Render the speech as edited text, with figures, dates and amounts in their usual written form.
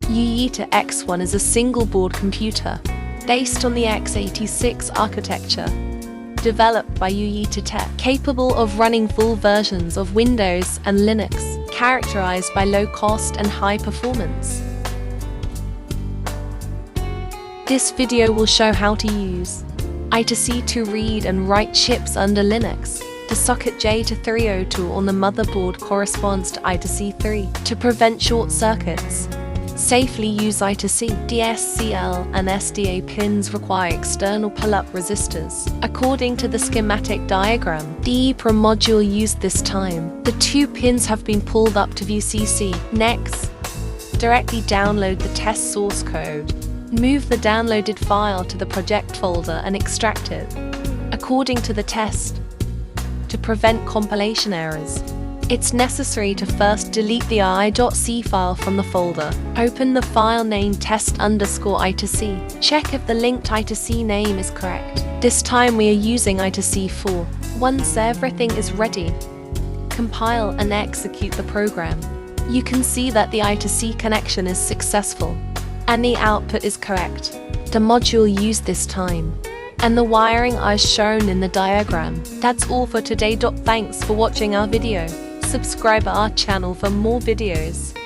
youyeetoo X1 is a single-board computer based on the x86 architecture, developed by youyeetoo Tech, capable of running full versions of Windows and Linux, characterized by low cost and high performance. This video will show how to use I2C to read and write chips under Linux. The socket J230 on the motherboard corresponds to I2C 3 to prevent short circuits. Safely use I2C. DSCL and SDA pins require external pull-up resistors. According to the schematic diagram, the EEPROM module used this time, the two pins have been pulled up to VCC. Next, directly download the test source code. Move the downloaded file to the project folder and extract it, according to the test. To prevent compilation errors, it's necessary to first delete the I2C file from the folder. Open the file name test_I2C. Check if the linked I2C name is correct. This time we are using I2C 4. Once everything is ready, compile and execute the program. You can see that the I2C connection is successful and the output is correct. The module used this time, and the wiring is shown in the diagram. That's all for today. Thanks for watching our video. Subscribe our channel for more videos.